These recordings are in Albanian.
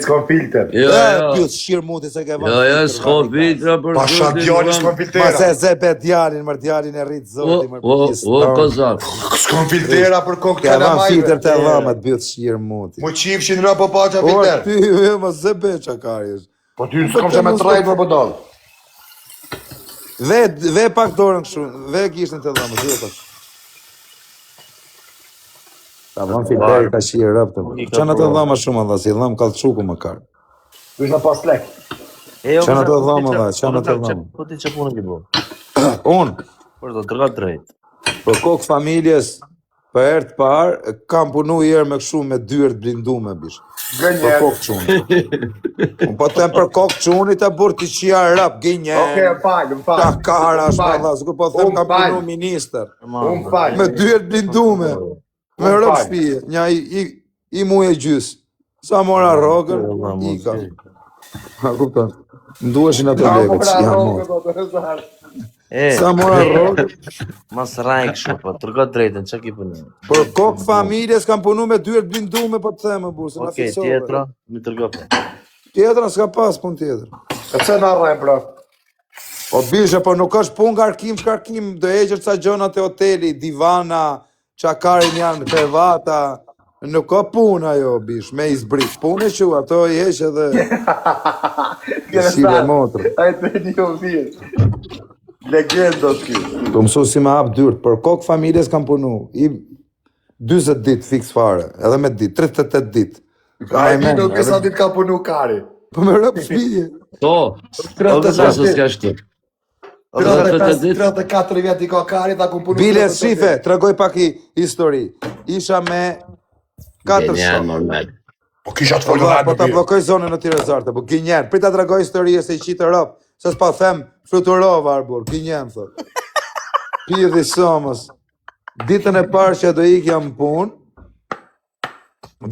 S'kam filter. Pyet shqirë muti se ke vënë. Jo, s'ka filtra për Pasha djali s'kam filtera. Ma se zebe djalin, mër djalin e rritë zoti, mër O, kozak. S'kam filtera për kokë Ke të vënë majve. filter të dhamat, pyet shqirë muti. Mu qifshin rë po paqa filter. Ty, ma zebe qa kari është. Po ty s'kam që me trajt për podal. Ve pak dorën kështu, ve kishin të dhamat, dhe pak. Ta vënë filteri ka shqirë rëpë të. Qa në të dhama shumë adha, si dhamë kalçuku më karë. Vishna pas lek. Qa në të dhama dha, qa në të dhama. Po ti që punën ki bo? Unë, Por do të rgat drejt. për kokë familjes, për herë të parë, kam punu herë me kështu me dyert blindume, bish. Për Gënjer. kokë qunit. Unë po tem për kokë qunit e burë t'i qia rap, gjenjen. Okej, m'fal. Ta kara, shma s'ku po them kam punu minister. M'fal. Me dyert blindume. Me rëp shpije, nja i mu e gjys. Sa mora rogën, i ka. Ha, kupton. Ndueshin ato legët, që janë mor. Sa mora rogën. Mas rajk shumë, po të rgat drejtën, që ki punë? Për kokë familjes kam punu me dyert blindume, po të themë, burë, se na Okej, fisove. tjetra, mi të rgat. Tjetra s'ka pas pun tjetër. E pse na rrejmë, bro? O bishe, po nuk është pun shkarkim, do e gjërë ca gjonat e hoteli, divana, qakarin janë krevata, nuk ka pun ajo, bish, me izbrit. Pun e që, ato i heq edhe sile motrë. Ai të një vjetë. Legendo t'ki. Të mësu si me hap dyrt, për kokë familjes kam punu, i 20 dit fix fare, edhe me dit, 38 dit. Ai mi nuk e sa dit ka punu kari. Po me rëpë shpije. To, se s'ka shtu. 34 vjet i ka kari, ta ku punu. Bile shife, tregoj pak i histori. Isha me 4 shok. Normal. Po kisha të folë Po ta blokoj zonën në Tirezarte, po gjenjen. Prita tregoj historie se i qitë rëpë, se s'pa them fluturova arbur, gjenjen, thot. Pidhi somës. Ditën e parë që do ikja në punë,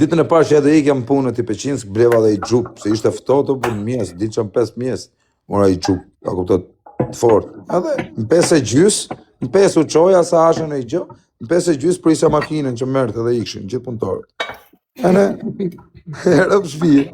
ditën e parë që do ikja në punë në Tipeqinsk, bleva dhe i gjup, se ishte ftohtë për në mjes, ditë që në 5 mjes, mora i gjup, ka kuptot të fort. Edhe, në 5 e gjys, në 5 u qoja sa ashën e i gjë, në 5 e gjys prisja makinën që mërtë edhe ikshin, gjithë punëtorët. Ene, rëpë shpije,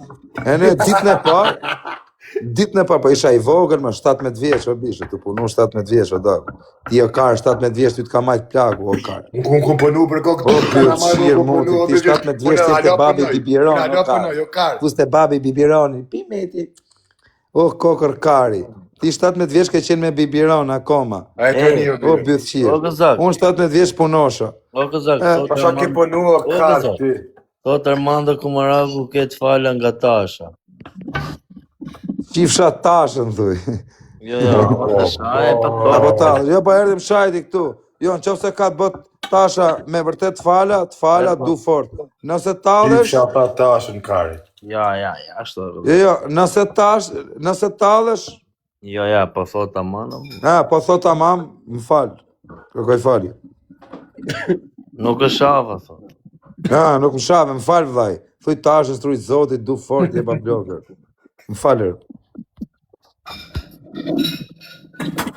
ene, ditën e parë, po isha i vogël, më 17 vjeç, o bishe, të punu 17 vjeç, o dag. Ti o karë, 17 vjeç, ty t'ka majtë plagu, o karë. Unë ku punu për kokë O, pyrë, shirë, muti, ti 17 vjeç, ti të babi Bibiron, o karë. Tu s'te babi Bibironi, pimeti. O, kokër kari. Ti 17 vjeç ke qenë me Bibiron, akoma. A e të një, O, byth shirë. O, gëzak. Unë 17 vjeç punosha. O, gëzak. Pasha ki punu o karë ty. Thot Armando Kumaraku ketë fala nga Tasha. Qifsha tashën, thuj. Jo, Apo ta, jo pa erdhim shajti këtu. Jo, në qofë se ka të bët tasha me vërtet të fala, du fort. Nëse talësh, Qifsha pa tashën kari. ja, ashtu. jo, nëse talësh, Ja, po thot Amano. po thot tamam, më falë. Kërkoj falje. Nuk është shava, thot. Nuk më shave, më falë vëllai. Thuj tashës, trujt zotit, du fort, je pa blogër. Më falër.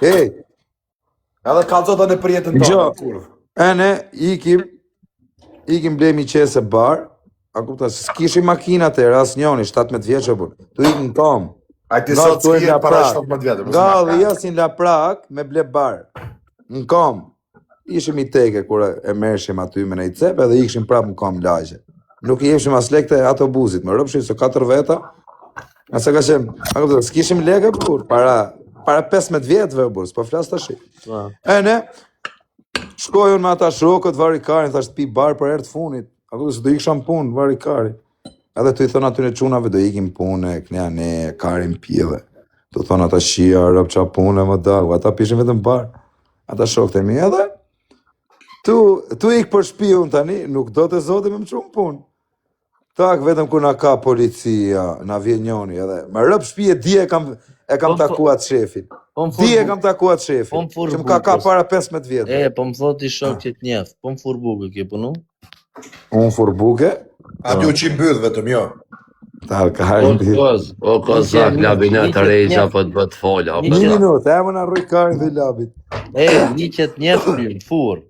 Ej, Edhe ka zota në përjetën tonë. Gjo, ene, ikim blemi qese bar, a kupta, s'kishim makinat e ras njoni, 17 vjeqë bur, tu ikim kom. A ti sot s'kijen para 17 vjetë. Nga dhjasin la prak me ble bar, në kom. Ishim i teke kur e mershim aty me nej cep edhe ikshim prap në kom lagje. Nuk i jeshim as lekte autobusit, më rëpshim se 4 veta, asa ka qenë, a kupta, s'kishim leke bur, para 15 vjetëve bur, s'po flas tash. Ene, shkoj unë me ata shokët, vari karin, thasht pi bar për herë të funit. A kuptoj se do iksham punë, vari kari. Edhe të i thonë aty në qunave, do ikim punë, kënja ne, karin pjeve. Do thonë ata shia, rëp qa punë, më dagu, ata pishin vetëm bar. Ata shokët e mi edhe. Tu ik për shpion tani, nuk do të zoti me më qunë punë. Tak, vetëm ku na ka policia, na vjen njoni edhe. Me rëp shpije, dje e kam takuat shefin. Dje e kam takuat shefin, që më ka para 15 vjetë. Po më thot i shok që t'njef, po më furbuke ke punu? Unë furbuke? A ti u qim bëdh vetëm, jo. Ta karin ti. O kozak, labinat të rejza po të bët fola. Një minut, e më në rruj karin dhe labit. Një që t'njef pjën, fur.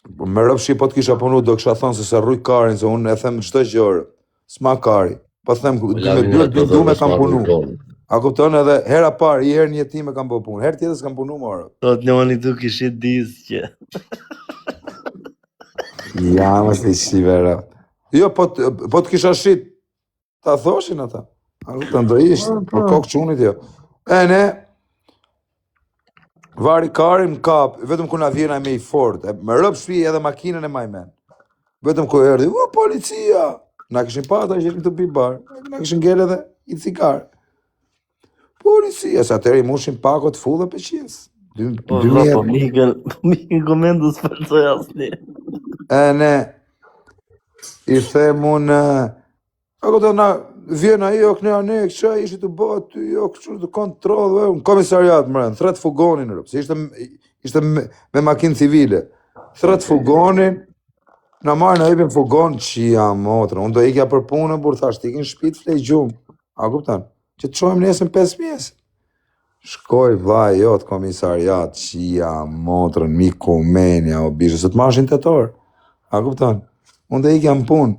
Me rëpshi po t'kisha punu, do kësha thonë se rruj karin, se unë e them qëtë gjërë. S'ma kari. Po them, me Lavin duhet ato bindu me dhe kam punu. tonë. A kupton edhe hera parë, i herë një jetim e kam bë punë, herë tjetër s'kam punu more. Thot njoni tu kishit disqe. Ja, mos i shive ra. Jo, po të kisha shit, ta thoshin ata. A kupton, do ishte, por kokë çunit jo. E ne, vari karin kap, vetëm ku na vjena me i fort, me rëp shpi edhe makinën e majmen. Vetëm ku erdhi, policia! Na kishin pata që ishim të pi bar, na kishin ngel edhe i cikar. Policia, sa atëri mushin pakot full dhe peqins. Po, po, mikën komendus për të jasni. E ne, i them unë, ako të na, vjen ajo këne anek, që ishte të bëhet ty, jo, kështu të kontrol, në komisariat më rënë, thret fugonin, se ishte me makinë civile. Thret fugonin, na marrë në epin fugon, që jam motrë, unë do ikja për punë, burë thashtë, ikin shpit flej gjumë, a kuptan, që të qojmë nesën 5 pjesë. Shkoj vllai jot komisariat, qia, motrën, mikumenja, o bishë, së të mashin të torë. A kupton? Unë dhe ikja më punë.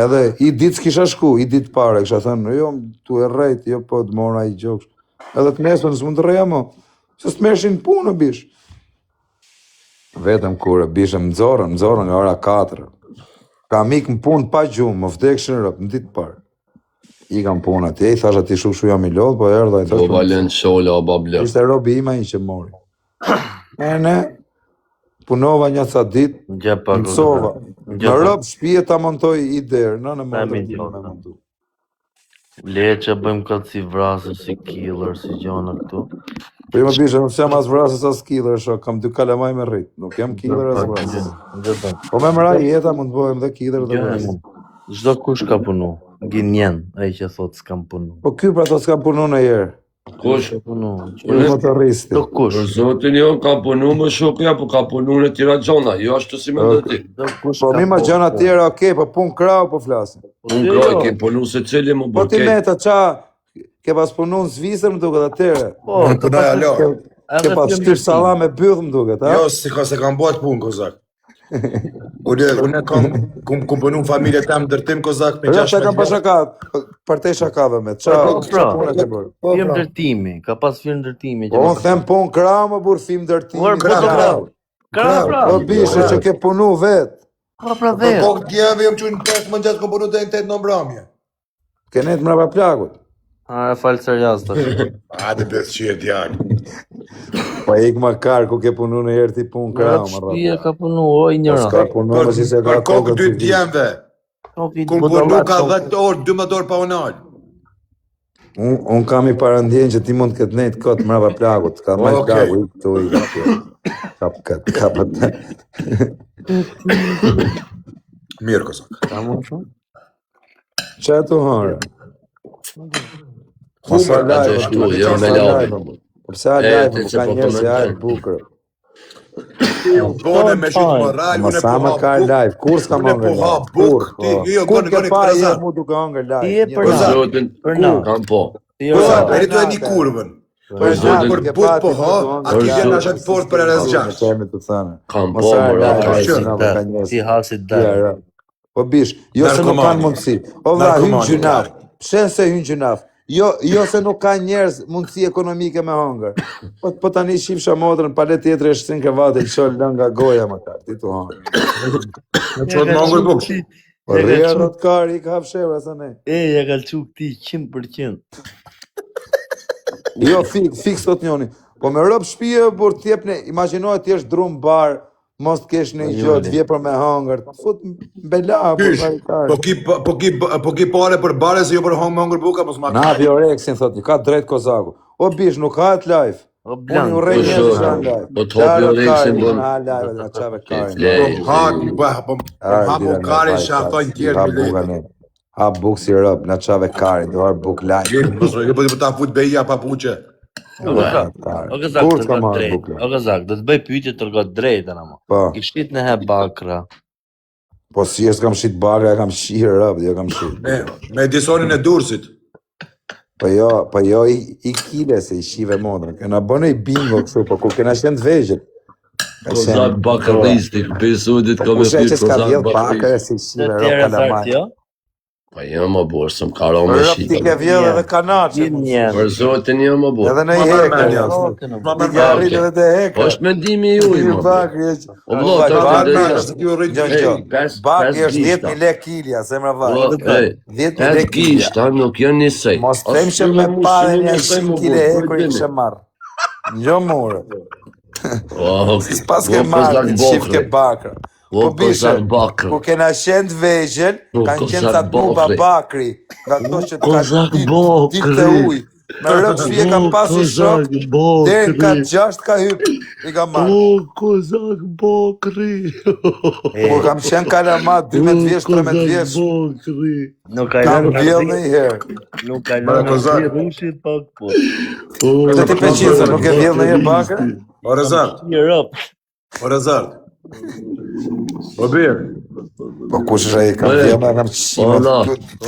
Edhe i ditë s'kisha shku, i ditë pare, kisha thënë, jo, tu e rejt, jo, po të mora i gjoksh. Edhe të nesën s'mund të reja mo, se s'të mershin punë, o bishë. Vetëm kur e bishë më zorën nga ora 4. Ka mikë më punë pa gjumë, më vdekshin rëpë, në ditë parë. I kam punë atje, i thash ati shu jam i lodhë, po erdha i thash. Po valen shola o babla. Ishte robi ima i që mori. E ne, punova një ca ditë, mësova. Në rëpë shpije ta montoj i derë, në montoj ti me montu. Le që bëjmë këtë si vrasë, si killer, si gjona këtu. Prima bishë, nuk jam as vrasës as killer, shok, kam 2 kalamaj me rritë, nuk jam killer as vrasës. Po me mëra jeta mund të bëjmë dhe killer dhe vrasës. Çdo kush ka punu, Ginjen, ai që thot s'kam punu. Po ky pra thot s'kam punu në herë. Kush? Unë motoristi. Do kush? Për zotin jo, ka punu më shokja, po ka punu në tjera gjona, jo ashtu si me dhe ti. Po mi ma gjona tjera, okej, po pun krau po flasin. Unë kraj, ke punu se cili më Po ti bërkej. meta, qa, ke pas punu në Zvicër më duket atyre. Po, Unë punoj alo. Ke pas shtyr salla me byll më duket, ha? Jo, se kam bëhet punë, kozak. Unë kam punu në familje tam dërtim, kozak, me 6 Rëpë kam pa shakat, partej shakave me, qa puna ke bërë? Film ndërtimi, ka pas film ndërtimi. Po unë them pun krau më burë film dërtimi. Krau, pra. Po bishe që ke punu vetë. Pra Po vetë. kokë djeve jam qënë 5 mëngjes kom punu dhe në 8 në mbramje. Ke net mrapa plakut. A, falë serios të shumë. A, dhe besë që e djallë. Po ik ma kar ku ke punu në herë ti pun krau më Shpia ka punu, oj njëra. Ska punu më si se ka Për kokë 2 djemve. Kum punu ka 10 orë, 12 orë pa unalë. Unë kam i parandjen që ti mund të këtë nejtë këtë mrapa plakut, ka majtë Okej. plaku, i këtu, i këtë, kap atë. Mirë, kozak. Ka më shumë? Që e tu hare? Masa Atë live, shtu, jo me lavin. Përse a live, më ka njerë se a e bukër. Bone me shumë moral, unë Masa më ka live, kur s'ka më Unë po ha live? buk, ti, jo, Kur goni ke pa prezant. je mu duke hangër live? Ti e për Për na. zotin, Për na. kam po. Kozak, e të e një kurvën. Për zotin, Për buk po ha, a ki vjen ashet fort për RS6. Kam po, Masa më live, rata. Shë. Si hasit dhe. Po bish, jo se nuk kanë mundësi. O vla, hynë Narkomani, gjunaf. Pse se hynë gjunaf? Jo se nuk ka njerëz mundësi ekonomike me hangër. Po tani shifsha motrën, palet tjetër e shtrin kravatin, qëllë lën nga goja më ta, ti tu hangër. Në qëtë më angër buk. Po rria rotkari, i ka fshevra sa ne. Ja ka lëqu këti 100%. Jo, fix tot njoni. Po me rëp shpije, por t'jepne, imaginoj ti është drum bar, mos t'kesh në gjë, t'vje për me hangër, fut bela, Pysh, po po ki pare për bare se jo për hangë më angër buka, mos ma Na Vioreksin, thot, ka drejt kozaku. O bish, nuk ha të live. O Unë blank. u rej Po njështë shoh, shanë live. po t'hop Vioreksin, Unë bën. ha live dhe në qave karin. Flej. po ha po kare që a thojnë tjerë Ha në buka lejtë. ne. Ha buk si rëp, në qave karin, do har buk live. Jo po ta fut beja pa puqe. O gëzak, Kur të s'ka rgot marrë drejt. bukle? O gëzak, do të bëj pyetje të rgot drejt në mo. Po, Kishit në he bakra. po si është kam shit baga, kam shirë rëp, jo kam shit. Me edisonin e Durrësit. Po jo i kile se i shive modrën. Kena bënë i bingo kështu, po kur kena qenë të vegjël. Kozak bakëristik, besudit ka me Kushe pirë që s'ka kozak vjedh bakër bakëristik. si Të shive tjera rëp fart kalamaj. jo? Po jo më burr, s'm karo me Rëp ti shit. ke vjedh edhe kanaçe. Për zotin jo më burr. Edhe në Ma hekër. mërmend, Jo. Ti ke arrit edhe te hekër. Është mendimi juaj më. Bakri. O vëlla, Bakri, ta Bakri, të se ti u rrit. Bakri është 10.000 lek kilja, zemra vallë. 10.000 lek kilja. Gishta nuk janë njësej. Mos them që me parë një 100 kile hekër i kështë marrë. Njo more. S'pas ke marrë një qif ke bakra. Po bishe, ku kena qenë vegjel, kanë qenë sa tuba bakri. Nga to që të ka ditë të uj. Me rëpë shpje kam pasi shok, dhe ka 6 ka hyp, i ka marrë. Kozak Bokri. Kur kam qenë kalamat, 12 vjeç, 13 vjeç, Nuk kam bjell në i herë. Nuk ka Bara Kozak. rushit pak po. Dhe ti peqizë, nuk e bjell në i herë bakre? O Rezart, Një rap. o Rezart. O birë. Po kush është ai kam bjell në kam qime. Ola,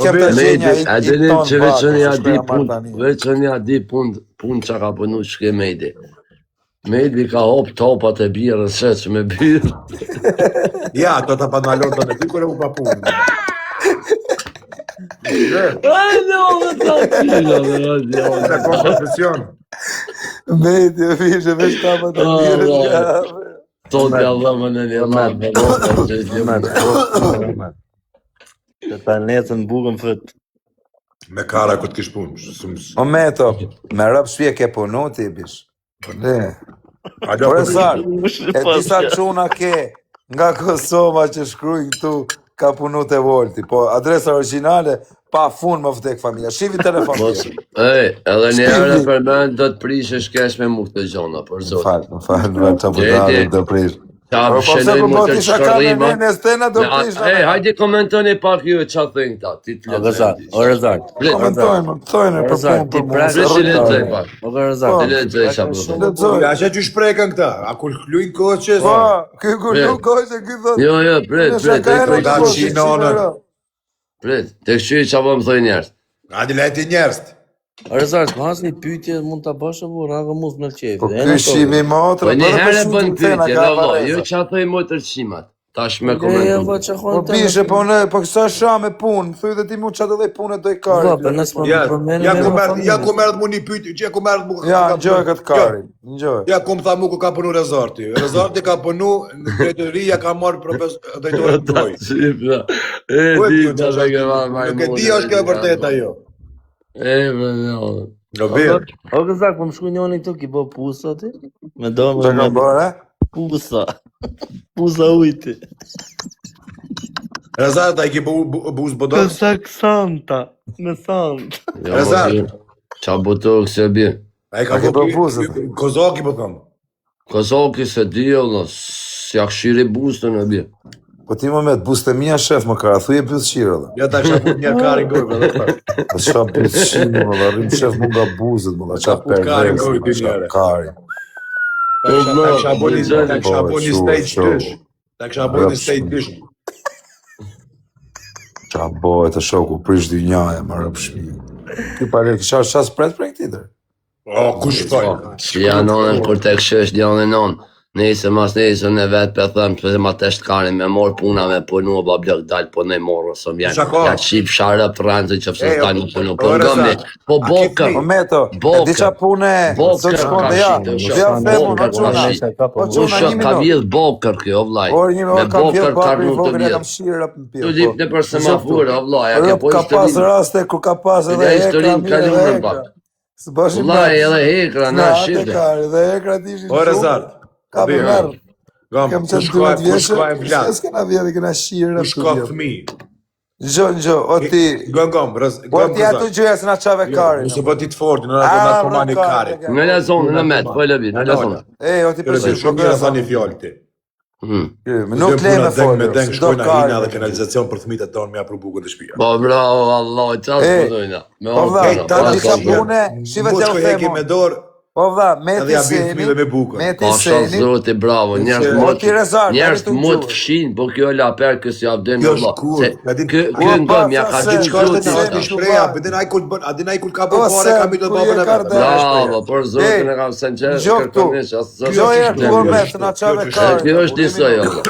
Kem të gjenja i a dini ton që veçën ja di bakre, pun, veçën ja di pun që ka punu shke Mejdi. Mejdi ka hop topat e birë, që me birë. Ja, to ta panalon të në ty, kërë u pa punë. Ai no, Në kom profesion. Mejti e fishe veç tapa të tjere. Tot ja dhëmë në një rrë, Të ta netën bukën fët. Me kara këtë kish punë. O meto, me rëpë shpje ke punu ti bish. Le. Alo, Por e sarë, e disa quna ke nga Kosova që shkrujnë këtu ka punu të volti, po adresa originale pa fun më vdek familja. Shivi telefon. Edhe një herë për mend do të prishesh kesh me mu këtë gjona, për Më zotë. falë, që budale do prish. Ta Po pse shenoj po mu po të ti shaka me shkërrima. nene stena do prish. Hajde komentoni pak ju e qa thënë ta, ti të O Rezart, o Rezart. Komentojnë, thojnë për punë për mua. Ti si lexoj pak. O Rezart. Ti lexoj qa po thënë. Lexoj. A që shprejkën këta? A kur lujnë koqës? Po, ky nuk kohë ky thot. Jo, prit, të këshyri qa po më thoi njerës. A di lejti njerës? O Rezart, ma asë një pyetje mund të bashkë bu, rangë mos me qefi. Po ky shimi motrë. Po një herë bën pyetje, lolo, jo qa thoi motër qimat. Tash me komentu. Po bishe, po kësa sha me punë, thuj dhe ti mu qa të dhe punë do i kari. Ja ku merët mu një pyetje, që ja ku merët mu... Ja, njoj këtë kari, njoj. Ja ku më tha mu ku ka punu Rezarti. Rezarti ka punu në drejtëri, ja ka marrë drejtore të doj. Nuk e di është ka vërtet ajo. Në birë. O Kozak, po më shku njoni këtu, ki bo pusa ti? Me do Që me kam bërë, pusa. Pusa ujti. Rezarti, a i ki buzë bëdojnë? Kozak Santa. Me Sant. Rezart. Qa botox se bje. A i ka bë buzët. Kozaki po thëmë. Kozaki se di, si a këshiri buzë të në bje. Po ti më me të buste mija shef më kara, thuj e bëzë qire dhe. Ja ta kësha put një kari gojë, dhe Po qa bëzë qire më dhe, rrim shef më nga buzët më dhe, qa perverës, qa kari. Ta kësha bo një stage tysh. Ta kësha bo një stage tysh. Qa bojë të shoku prish dy njaja, më rëpë shmi. Ti pare, qa spret për e këti dhe? O, kush fajnë? Si janonën kur të këshësh djanë non. Nëse mas nëse në vetë për thëmë, pëse ma të shtkani me morë puna me punu, ba blok dalë po në morë, ose më janë. Ja qip sharë për rëndë që pëse s'ta në punu, po ngëmni, po bokër. Po meto, e di qa pune, do të shkon dhe ja, vja themu në quna. Usha ka vjedh bokër kjo, vlaj. Me bokër ka nuk të vjedh. Tu lip në për semafurë, vlaj, a ke po ka pas raste, ku ka pas edhe hekra, mire dhe hekra. Vlaj, edhe hekra, në shqipë. Dhe hekra ti ishin O, Rezart. ka për mërë. Gam, Kem ku qënë shkoj 12 vjeqë, vlat? se s'kena vjetë, kena shirë. Ku shkoj fëmi? Njo, o ti... Gam, O ti atë gjëja se na qave kari. Nëse po ti të forti, në narkomani kari. Në lezonë, në metë, po e lëbi, në lezonë. O ti përshë, Shumë kjera sa një fjallë ti. nuk le me folë, Me deng do shkojnë ahina dhe kari. kanalizacion për thmitë tonë me apru bukën të shpia. Po bravo, Allah, qa së përdojna. Po vda, ta di ka pune, shive të u Eki themo. me dorë, Po vda, me edhe ti ja bim seni, fëmive me bukën. me ti Pasha seni. zoti, bravo, O ti rezarë, njerës më të fshin, po kjo e la per kësë ja vden Kjo Allah. është kur, Se ja din- kjo ngëm, ja ka Se gjithë Qka është zoti. të një shpreja, a din ai kur ka bërë fare, ka mi të babën e vetë. Bravo, por zotin e kam sen që Gjo këtu, kërkonish, asë gjo e zotin të me të na qave E kari. kjo është disoj, Allah.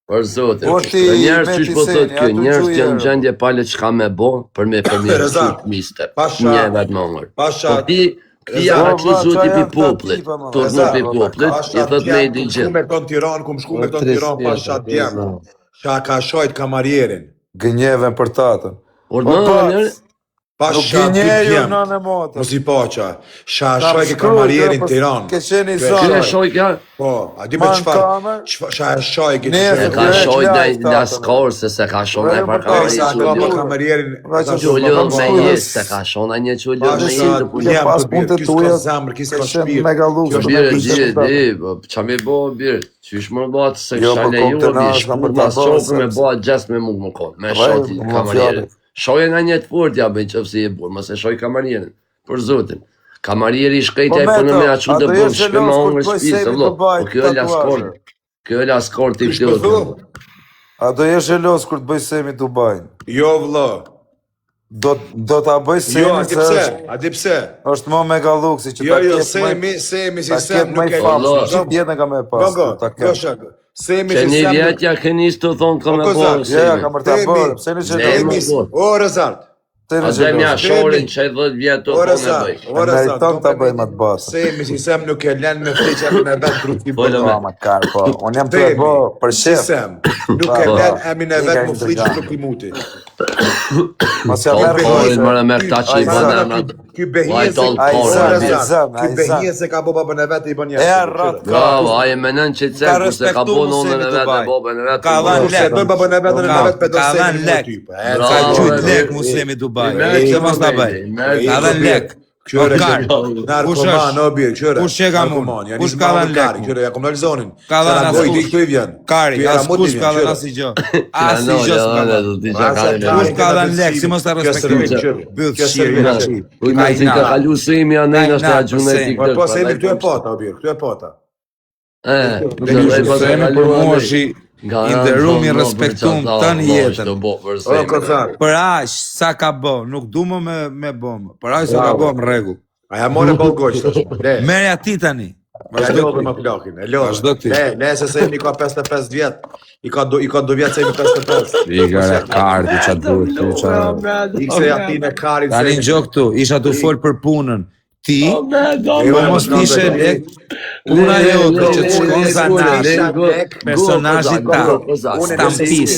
Për zotin. O ti, Njerës që po thot kjo, Meti njerës Seni, që në ato gjendje pale çka me bo, për me Rezat, miste. pasha- Një vetë mongër. pasha- Po ti ja Rezat, ka që zoti qa pi janë poplit, këta tipa, ma. turnu pi poplit, i thot me i di Kum shku gjithë. me këton Tiran, kum shku me këton Tiran, pasha djem. Qa ka shojt kamarierin. Gënjeven për tatën. Por O, në bac, njerë, Nuk Pasha dy gënjeju djem. në në motër. Mos i paqa. Qa shojt ke kamarierin Tiran. Ke qeni që e zonë. shoj kja, Po, a di me Man qfar? kamer. Qa shojt ke Nesër, e qfar? ka Kjo e shoj klajt, në tatën. skor, se ka shoj në Vërë, për për kamari Sa tatën. ka që pa kamarierin. Nga që Gjullon me shkoj, jesë, se ka shon në një gjullon me Pasha jesë. djem pas të punët birë, kis tuja, ka zemrë, kis ka Ke qenë shpirë. mega luksë. Birë, qa me bo, birë, qysh më batë se Jo, kësha për leju, kontenaz, bi kam për shku ta mas bërë, qopë me sepse- bo gjes me mund më konë, me Vaj, shoti më kamarierin. fjallet. Shoje nga një të fort, ja bëjnë qëfë si e burë, mëse shoj kamarierin, për zotin. Kamarieri shkejtja i punë me aqu të bërë, shpe ma ongër shpisë, vlo, po kjo e la skort, kjo e la skort i Kish më këtë. thu? A do jesh e los kur të bëj semi Dubajin? Jo, vlo. Do ta bëj Jo, semi a di se pse? është- A di pse? është më mega luksi që Jo, ta jo, kep semi si ta sem kep nuk më e famë, Allah. gjithë jetën ka me pas. Gongo, ta kjo kep. shak. Semi Që si një sem nuk... vjetja kënis të thonë ka me O, bo, kozak, Ja, ja, kam për ta Temi. bërë, pse në Ne, qenë mo- O, Rezart. a dhe mja shorin që e 10 vjetë të O, thonë e Rezart. bëj. O, Rezart. Meriton ta bëjmë atë basë. Semi si sem nuk e len me fleqa me vet grupi Folë me. Po, ma kar, po. Unë jam të e Temi, bo për si shef. sem, nuk e Po. len emin e vet Ika më i fleqa ndërgan. grupi muti. Mos ja Po, merr po, kohë. më në merë këta që i Ai, bënë sa, emrat. Ky behije se... Ai, O, sa, Rezart, ai, ky sa. behije se ka bo babën e vet e i bën E jashtë. arrat ka. Bravo, ai e menën që të Ka cekë, kurse ka respektu bo nonën Musemi e vetë, Dubai. e bobën e vetë. Ka po, dhanë po, Se lek. do babën e vetën e Ka- vet pedo ka se dhanë lek. Bravo, Ka gjujt bravo. lek Muslimi Dubai. Merë Që mos ta bëj. Ka dhanë lek. Qyre O, kar. narkoman, o birë, qyre. Kush që ka Narkoman, janë Kush ishë ka marrë dhanë kari, lek? qyre, ja kom në lizonin. Ka dhanë Saragoj, askush. di këtu i vjen. Kari, Ky as Ramut i kush vjen, ka dhanë qyre. asnjë gjë. Asnjë gjë s'ka dhanë. Kush ka dhanë lek, si mos ta respektojnë. Byll shirë. Unë me si ka kalu simi anë në shtë gjune Semi. ti Po, këtë. po, se këtu e pata, o birë, këtu e pata. Semi për mua është i nderuar, i respektuar tani jetën. O, kozak. Për aq sa ka bë, nuk du më me bë. Për aq sa ka bë në rregull. Aja more bol gojsh, tash. Le. Merja ti tani. Ja lodhe më plakin, e lodhe. Vazhdo ti. Le, se Semi ka 55 vjet. I ka do vjet Semi 55. Igare kardi ç'a duhet, Ikse ati në karin Tani Semi. gjok këtu, isha tu fol për punën. Ti, Jo, mos t'ishe lek, puna jote që të shkon zanat, personazhi ta, stampis,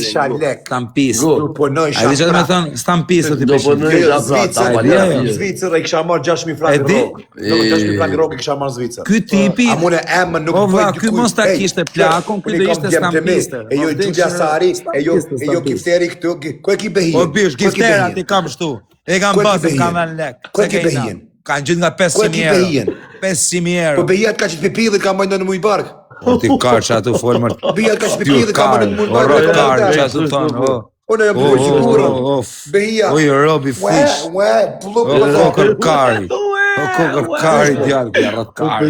stampis. Tu punoj A di çfarë më thon stampis ti Do peshin. punoj Zvicër, Zvicër e kisha marrë 6.000 E frankë di? rrogë. 6.000 frankë rrogë i kisha marrë Zvicër. Ky tipi, A mune emën nuk O, vlla, bëj ky mos ta kishte plakun, ky do ishte stampiste. E jo Gjugja Sari, e jo Kifteri këtu, ku e ki behin? po bish, giftera ti kam shtu. E kam Ku e ki bërë, behin? kam dhënë lek. Ku e Se ki kejna. behin? Kanë gjithë nga Ku e 500 ki euro. behin? 500 Po euro. behijat ka që pipillit ka mëjnë në mujë barkë. O ti kar që atu fol më. Behijat ka që pipillit ka mëjnë në mujë O barkë. rokar që atu thonë. Unë e bërë që kurën. O i robi fish. Pluk O kokër kari. O kokër kari djallë, kja rokari.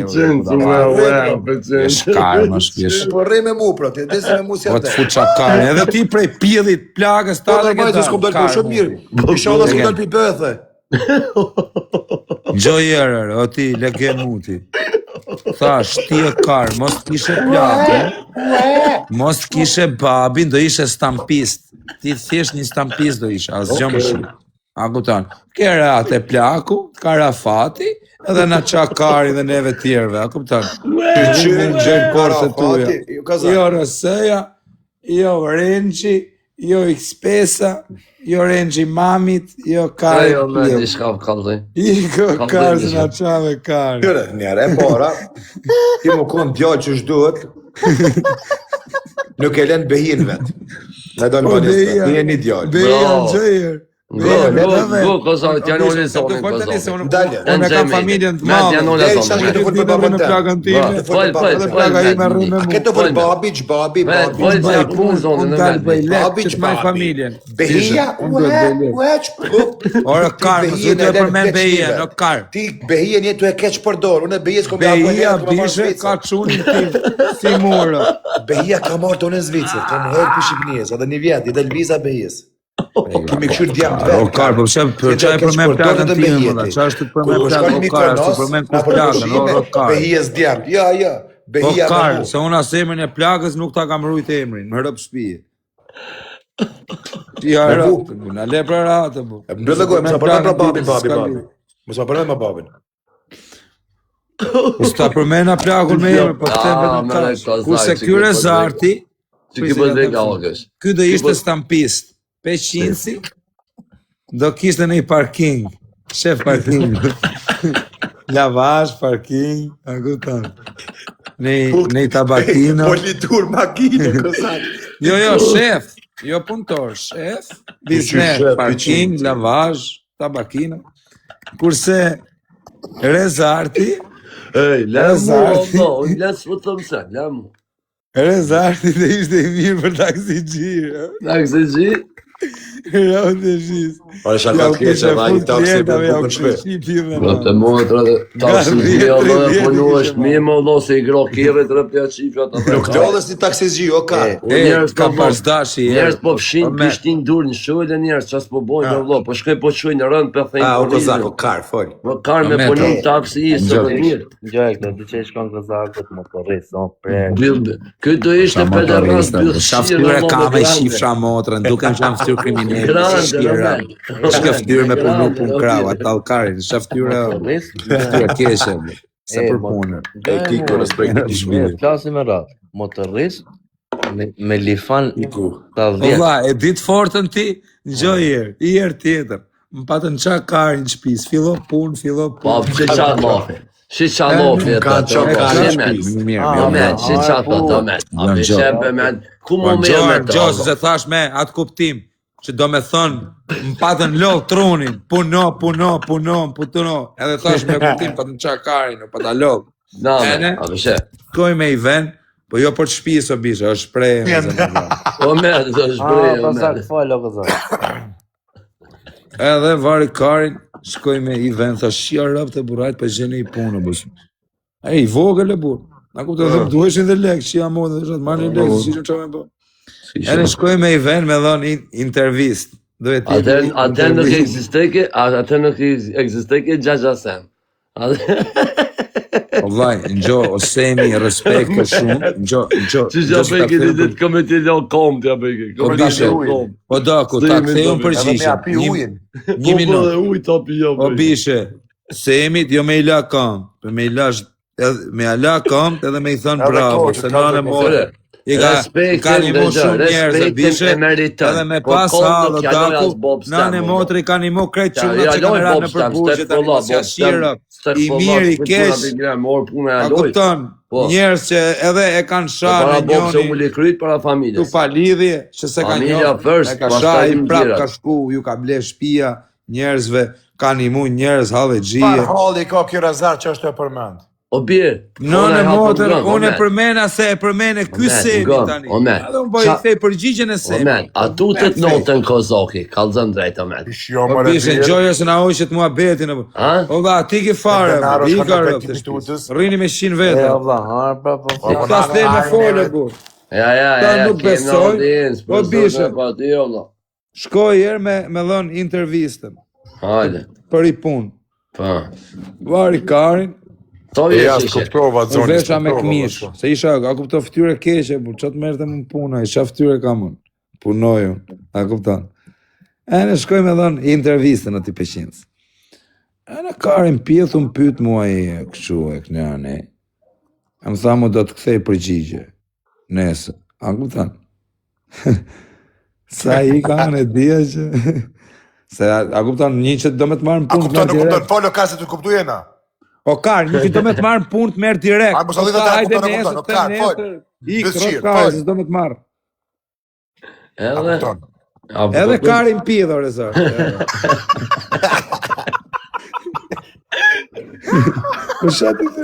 Shkar më shkish. Po rrej me mu, pra, ti desi me mu si O të atë. fut qa kari. Edhe ti prej pjellit, plagës, Po ta dhe majtë, s'kom dalë për shumë mirë. Inshallah s'kom dalë për bëthe. Gjojerër, o ti, lege muti. Thash, ti e kar, mos t'ishe plakë, mos t'kishe babin, do ishe stampist. Ti thjesht një stampist do ishe, as gjë më shumë. A kutan, kere atë e plaku, karafati, edhe na qa kari dhe neve tjerve, a kuptan? Që në gjëjnë korte tuja. Jo Rëseja, jo Renqi, jo X5, jo Renqi Mamit, jo kari Ajo me pjell. një shkaf kalli. Iko kari se na qave kari. Qëre, njerë e para, ti më konë djallë që shdojt, nuk e len behin vetë. Ne do në balista, ti e një djallë. Beja Bravo. gjëjër. Go, kozak, t'janë ullë zonin, kozak. Dalje. Unë e kam familjen të Met janë madhe. ullë Deri sa zonin. që të Ti do në plagën time. Fol, fol, Edhe fol, plaga ime fol, rrinë me A mu. këtë për babi, babi, Vet, babi. fol, Unë bëj punë, unë dalë bëj lek, Babi, që t'maj babi. familjen. Behia, Unë do të bëj lek. Ora kar, më zë të përmen Behia, në kar. Ti behia një të e keq përdor, unë e behia s'kom ja Behia bëhet, bishe ka qunin tim, si murë. Behia ka marrë tonë në Zvicër, kam hërë për Shqipënijës, edhe një vjetë, i del viza behis. Kemi këshyr djemë të vetë. O kar, po pse për çaj përmen plagën time, më dha. Çfarë është të përmen plagën, o kar, është të përmen ku plagën, o kar. Behijës djemë, ja, Behia me Karl, mu. se unë as emrin e plagës nuk ta kam rujt emrin, më rëp shpije. Ti ha rëp, na le për ratë, bu. Më duhet të gojë, më sa përmen pra babi. Më sa përmen më babin. Po s'ta përmena plagun me emrin, po të them vetëm tash. Kurse ky Rezarti, Që ki për dheka August. ky do ishte stampist, peqinsi, do kishte në i parking, shef parking. Lavazh, parking, a kupton. Në tabakino. Politur makine, kozak. Jo, shef, jo punëtor, shef, biznes, parking, lavazh, tabakino. Kurse Rezarti, Ej, let's më thëmë se, lemu. Rezarti dhe ishte i mirë për taksigjirë. Taksigjirë? Rau të shis. Ore shakat keqe, dha i taksi për bukën shpe. Në të muhet rëdhe taksigjirë, dhe punu është mi më dho se i gro kire të rëpja qifja të dhe. Nuk të odhës një taksizgji, o ka. Ka pasdashi. Njerës po fshin pishtin dur në shuj dhe njerës qas po bojnë në vlo, po shkoj po shuj në rënd për thejnë O kozak, o kar, fol. Po kar me punu taksi i së dhe mirë. Gjoj, këtë dy që shkon kozakët motorist, o prejnë. Këtë ishte për dhe rast bërë Shaftyre ka me shifra motrën, duke në shaftyre kriminelle, shkira. Shkaftyre me punu pun krava, talkarin, shaftyre keqe, se për punër. E kiko në sprejnë në shmini. Klasim e ratë, motorist me lifan ta O 10. vla, e ditë fortën ti, në gjojerë, i herë tjetër. Më patën qa karin në shpis, fillo pun. Po, që qa lofi? Që qa lofi e të të Omet, që qa të të omet. A për shepe me, ku mu me e me të Gjosë, se thash me atë kuptim, që do me thonë, më patën lodh trunin, puno, edhe thash me kuptim, patën qa karin, pa ta lodh. Na me, a për shepe. Koj me i ven, po jo për shpisë o bishe, është shprejë. Omet, do shprej, Kozak, omet. fol, o kozak. Edhe vari karin, shkoj me i ven, thash shia rëp të burajt, për gjene i punë, bësh. E i vogël e burë. Na ku të dhe duheshin dhe lek, shia mo dhe shatë marrë një lek, si që qa me bë. Edhe shkoj me i ven me dhonë intervist. Atë nuk eksisteke gjajasem. O vlaj, në gjo, o semi, respekt për shumë, në gjo, Që që peke një ditë këmë të një kom të peke. O daku, ta kthejon përgjishëm. Një minut. O bishe, semi, jo me i la kam, me i la kam, edhe me i thënë bravo, se nane more. Ka një mo shumë njerëz e bishe, edhe me pas halë, daku, nane motri ka një mo krejt quna që ka në ranë në përburgjet, si ashira, i mirë, i kesh, a kupton, njerëz që edhe e kanë shah në njoni, tu pa lidhje, që se ka njoni, e ka shah i prap ka shku, ju ka ble shpia, njerëzve, ka një mu njerëz halë gjije. Par halli ka kjo Rezar që është e përmend. O bje, Në motër, unë e përmena se e përmene ky semi tani. Edhe unë bëj thej përgjigjen e semi. Omen, a tu të të notën kozaki, kalëzën drejt, omen. Po bishe, gjojë se na hoqet mua betin. O da, ti ki fare, i ka rëpë të shpis. Rini me 100 vete. E, vla, harë, pra, po. I ka stej me fole, bu. Ja, nuk besoj, o bishe. Shkoj herë me dhën intervistën. Hajde. Për i punë. Pa. Vari karin, E jasë kuptova unë zonë. vesha me këmish. Se isha, a kupto ftyre keqe, bu, që të merte më puna, isha ftyre kam unë. Punoj unë, a kupton. E në shkoj me dhën intervistën ati peqinës. E në karin pjethu më pyt mua i këshu e kënjane. E më tha mu do të kthej përgjigje. Nesë, a kupton. Sa i ka në dhja që... Se a kupton, një që do me të marrë në A punë kupton, nuk kupton, folo ka se të kuptu jena. O kar, një që do me të marrë në punë të merë direkt. A, mos a dhita të kupton, o kar, fol. I Vëzqir, kërë kar, fol. se do me të marrë. A kupton. Edhe karin pidho, Rezar. Po shati të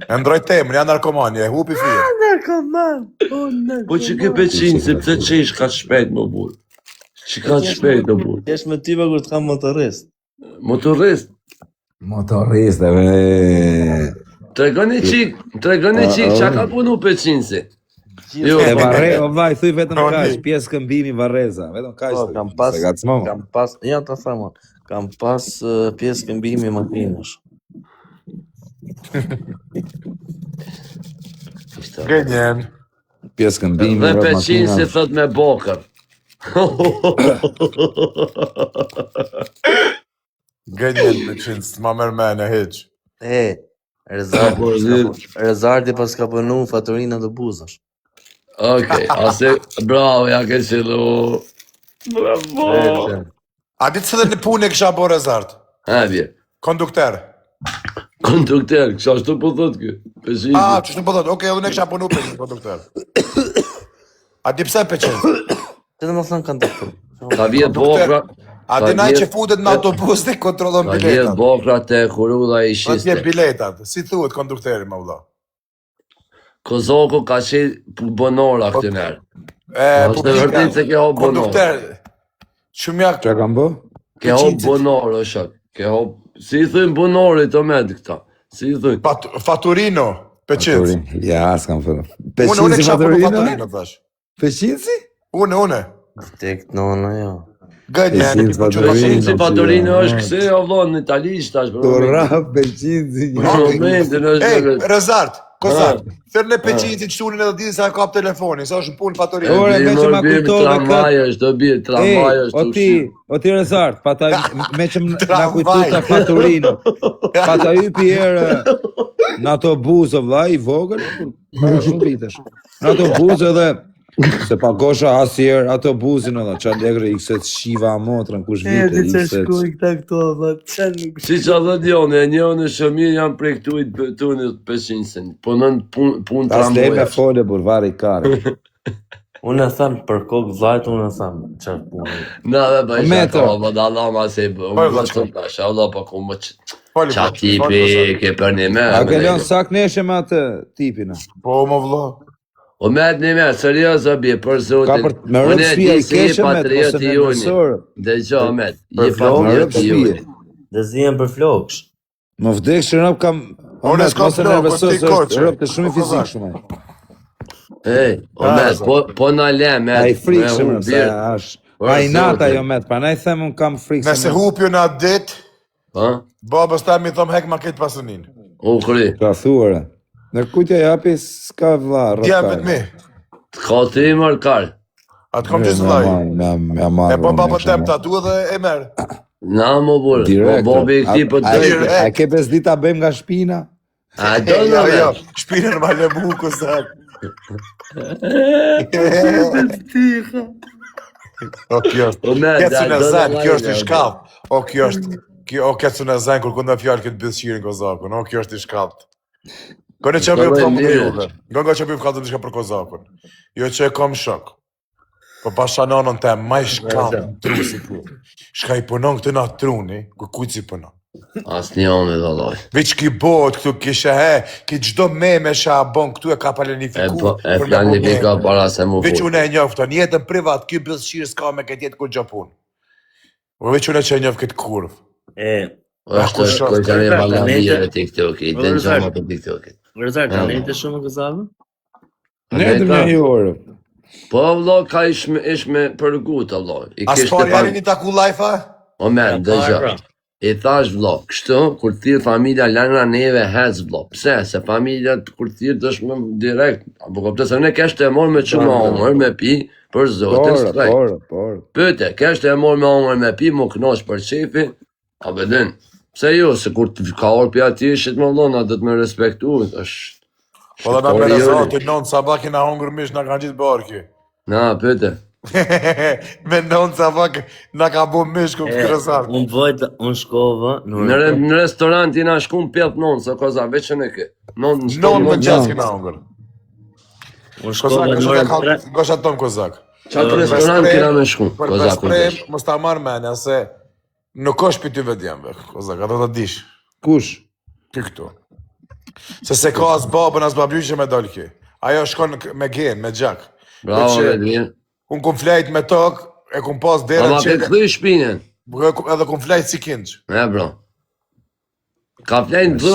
E ndroj temën, janë narkomani, e hupi fije. Po që ke peqinë, se pëse që ish ka shpejt më burë. Që ka shpejt më burë. Jesh me ty kur të kam motorist. Motorist. Motorist, e Tregoni qik, që ka punu peqinë si? Jo, E varre, o vaj, thuj vetëm kaq, pjesë këmbimi Varreza, vetëm kaq. Po, kam pas, ja të thamë, Kam pas pjesë këmbimi makinash. Gënjen. Pjesë këmbimi, Dhe rrët peqin makina. si thot me bokër. Gënjen me qinë, s'ma mërmene hiq. Rezardi pas ka pënu faturina të buzash. Okej, ase, bravo, ja ke qëllu. Bravo. A ditë se dhe në punë e kësha bo rezart? Bje. Kondukter. Kondukter, kësha shtu po thot kë. Peqin. Që shtë në pëthot, okej, edhe në kësha punu për një kondukter. A di pse për qenë? Që të më thënë kondukter. Ka vjet bokra. A di naj që futet në autobus dhe kontrolon Ka vjet biletat. bokra të kurudha i Në tje shiste. biletat, si thuhet kondukteri më vëlla? Kozoku ka qenë bonora këtë nërë. Është të vërtit se ke ho bonor. Kondukter, shumë jak, Qa kam bë? Ke ho bonor, o shak. Ke ho... Si i thujnë bonorit o med këta. Si i thujnë. Faturino, Peqinci. Ja, s'kam fërë. Unë Peqinci kisha punu Faturino? Faturino, thash. Peqinci? Une. Tek nona, jo. Gënjen, Peqinci Faturino. Peqinci Faturino është këse, o vlonë në italisht tash. Tora, Peqinci. Momentin është... Ej, Rezart, Kozak, thërë në Peqinci që tunin edhe ditë se a kap telefoni, sa është në punë Faturino. Ore, me që ma kujtove Tramvaj është, do bje, tramvaj është. O ti Rezart, pa ta me që na kujtuta Faturino. Pa ta hypi herë në ato buzë vlla i vogël, para shumë vitesh. Në ato buzë edhe se pa gosha asnjëherë ato buzin edhe çan legre ikset shiva motrën kush vite ikset. këta këto, dhe që nuk... Si që dhe djone, e njënë në shëmir janë prej këtu i të në Peqinsin. Punën pun Tas le me tramvajash. fole burvari kare. Unë e thamë për kokë vllajt, unë e thamë çfarë punë. Na dhe bëj Metro. shaka, më da Allah ma se bë. Unë vlla, më të tash, Allah po ku më Fali, qa tipi ke për një me. A ke lënë sak neshe me atë tipin? Po, më vëlla. O me të një me, serios o bje, për Ka zotin. për me rëp shpia i keshe me të patriot ose i me juni. nësor. Dhe gjo, Ahmet, je Me patriot rëp i shpia. juni. Dhe zihen për floksh. Më vdek që rëp kam... Unë s'kam mos e flok, nervësos, po ti është koqe. rëp të shumë i fizik shumë. Ej, Ahmet, po na le, A Ahmet. i frikshëm rëp, se është. A i nata jo met, pa na i them unë kam frikshëm. Nëse hupju në atë dit, Ha? babës ta mi thom hek ma këtë pasunin. U kri. Ka thuare. Në kujtja japi s'ka vlla rëp. Dja me të mi, Ka të i mërë karë. atë kom që s'vlaj. E po babë tem të atu edhe e merë. Na më burë, Direkt. po bobi i këti për të direkt. A ke 5 dita bëjmë nga shpina? A do në Jo, me. jo, shpinën ma le mu Kozak. O, kjo është. O me, Kjecu në do zanë, në kjo është i lajme. shkallë. O, kjo është. O, kjecu në zanë, kur kënda fjallë këtë bëzqirin Kozakun. O, kjo është i shkallët. Kone që bëjmë thomë për juve. Nga që bëjmë kallë të shka për Kozakun. Jo që e kom shok. Po pasha nanën te, ma i shkallë, trusi ku. Shka i punon këtë na truni, ku kujtë si punon. As një onë dhe loj. Veç ki bot këtu kishe ki gjdo me shë a bon këtu e ka planifiku. E planifika para se mu Veç fut. unë e njoftë, në jetën privat, ky bëzqirë s'ka me këtë jetë kur gjapun. Veç unë e që e njoftë këtë kurvë. është kërgjani valamija e TikTokit, dhe në gjama për TikTokit. Rezart, a nejtë shumë gëzave? Ne të me një orë. Po, vlo, ka ishme përgut, vlo. As pari janë një taku life-a? O men, dhe gjë. I thash vlo, kështu, kur thirë familja langa neve hec vlo. Pse? Se familja kur thirë të shme direkt. Apo këpte se ne keshte e morë me që më omër, me pi, për zotin s'trejt. Por. Pëte, keshte e morë me omër me pi, më knosh për qefi, a bedin. Pse jo, se kur të ka orë për ati ishit më vlona, dhe të me respektu, është... Po dhe na me rezati, nonë sabah kina hongër mish, na kanë gjithë barki. Na, pëte. Me nonë sabah na ka bu mish ku këtë rezati. Unë shkova... Në restorant i na shkum pjellë nonë, se koza, veçën e ke. Nonë më gjesë kina hongër. Unë shkova Kozak, në orën 3. gosha tonë Kozak. Qatë restorant kina me shkum, Për koza, sprem, mos ta marrë mene, se nuk është për ty vedjemve, Kozak, ato të dish. Kush? Ty këtu. Se ka as babën, as babjuqe me dalë ki. Ajo shkon me gen, me gjak. Bravo, Veç, Edvin. Unë kum flejt me tokë, e kum pas derën Ama ke këthy shpinën. edhe kum flejt si kinç. E, bro. Ka flejnë dhëm.